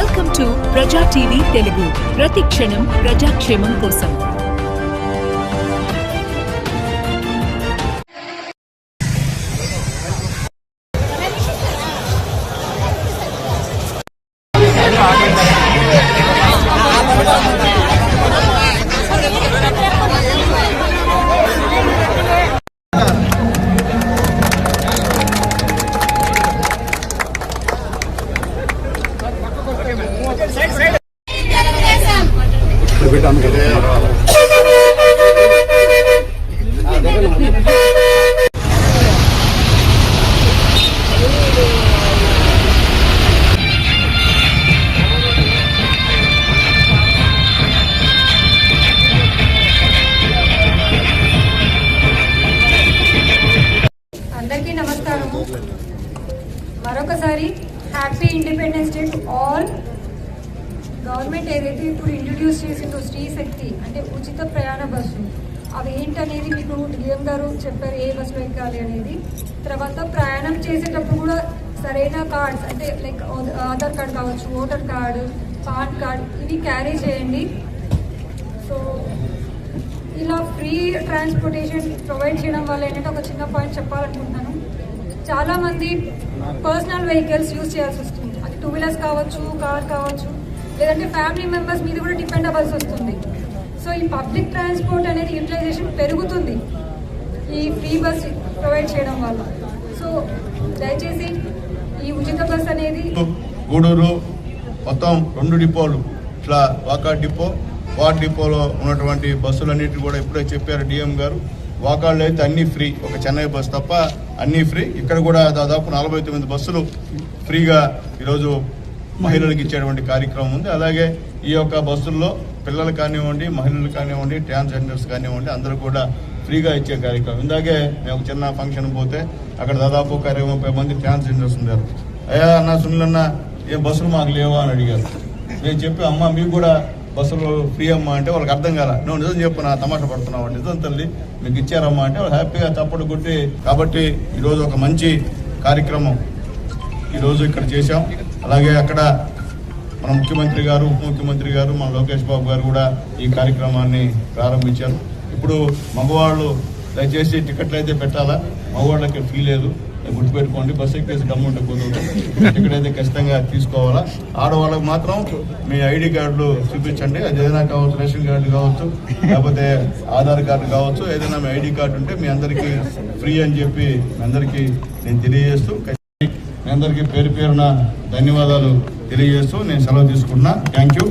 Welcome to ప్రజా TV Telugu. ప్రతి క్షణం ప్రజాక్షేమం కోసం. అందరికీ నమస్కారము. మరొకసారి happy independence day to all. Government ఏదైతే ఇప్పుడు ఇంట్రడ్యూస్ చేసిందో స్త్రీ శక్తి అంటే ఉచిత ప్రయాణ బస్సు, అవి ఏంటనేది మీకు డిఎం గారు చెప్పారు, ఏ బస్సులో ఎక్కాలి అనేది. తర్వాత ప్రయాణం చేసేటప్పుడు కూడా సరైన కార్డ్స్ అంటే లైక్ ఆధార్ కార్డ్ కావచ్చు, ఓటర్ కార్డు, పాన్ కార్డ్ ఇవి క్యారీ చేయండి. సో ఇలా ఫ్రీ ట్రాన్స్పోర్టేషన్ ప్రొవైడ్ చేయడం వల్ల ఏంటంటే ఒక చిన్న పాయింట్ చెప్పాలనుకుంటున్నాను. చాలామంది పర్సనల్ వెహికల్స్ యూజ్ చేయాల్సి వస్తుంది. అది 2 వీలర్స్ కావచ్చు, కార్ కావచ్చు, లేదంటే ఫ్యామిలీ మెంబర్స్ మీద కూడా డిపెండ్ అవ్వాల్సి వస్తుంది. సో ఈ పబ్లిక్ ట్రాన్స్పోర్ట్ అనేది యూటిలైజేషన్ పెరుగుతుంది ఈ ఫ్రీ బస్ ప్రొవైడ్ చేయడం వల్ల. సో దయచేసి ఈ ఉచిత బస్ అనేది గూడూరు మొత్తం 2 డిపోలు, ఇట్లా వాకాడ్ డిపో, వార్డ్ డిపోలో ఉన్నటువంటి బస్సులన్నిటి కూడా ఇప్పుడే చెప్పారు డిఎం గారు. వాకాళ్ళు అయితే అన్నీ ఫ్రీ, ఒక చెన్నై బస్ తప్ప అన్నీ ఫ్రీ. ఇక్కడ కూడా దాదాపు 49 బస్సులు ఫ్రీగా ఈరోజు మహిళలకు ఇచ్చేటువంటి కార్యక్రమం ఉంది. అలాగే ఈ యొక్క బస్సుల్లో పిల్లలు కానివ్వండి, మహిళలు కానివ్వండి, ట్రాన్స్జెండర్స్ కానివ్వండి, అందరూ కూడా ఫ్రీగా ఇచ్చే కార్యక్రమం. ఇందాకే మేము చిన్న ఫంక్షన్ పోతే అక్కడ దాదాపు 30 మంది ట్రాన్స్జెండర్స్ ఉన్నారు. అయ్యా అన్న, సునీల్ అన్న, ఏ బస్సులు మాకు లేవా అని అడిగారు. నేను చెప్పి అమ్మ మీకు కూడా బస్సులు ఫ్రీ అమ్మా అంటే వాళ్ళకి అర్థం కాల. నువ్వు నిజం చెప్పు, నా తమాషా పడుతున్నావు, నిజం తల్లి మీకు ఇచ్చారమ్మా అంటే వాళ్ళు హ్యాపీగా చప్పట్లు కొట్టి. కాబట్టి ఈరోజు ఒక మంచి కార్యక్రమం ఈరోజు ఇక్కడ చేశాం. అలాగే అక్కడ మన ముఖ్యమంత్రి గారు, ఉప ముఖ్యమంత్రి గారు, మన లోకేష్ బాబు గారు కూడా ఈ కార్యక్రమాన్ని ప్రారంభించారు. ఇప్పుడు మగవాళ్ళు దయచేసి టికెట్లు అయితే పెట్టాలా, మగవాళ్ళకి ఫీ లేదు, గుర్తుపెట్టుకోండి. బస్సు ఎక్కేసి గమ్ముంటే కుదరదు, టికెట్ అయితే ఖచ్చితంగా తీసుకోవాలా. ఆడవాళ్ళకి మాత్రం మీ ఐడి కార్డులు చూపించండి. అది ఏదైనా కావచ్చు, రేషన్ కార్డు కావచ్చు, లేకపోతే ఆధార్ కార్డు కావచ్చు, ఏదైనా మీ ఐడి కార్డు ఉంటే మీ అందరికీ ఫ్రీ అని చెప్పి మీ అందరికీ నేను తెలియజేస్తూ, మీ అందరికీ పేరు పేరున ధన్యవాదాలు తెలియజేస్తూ నేను సెలవు తీసుకుంటున్నా. Thank you.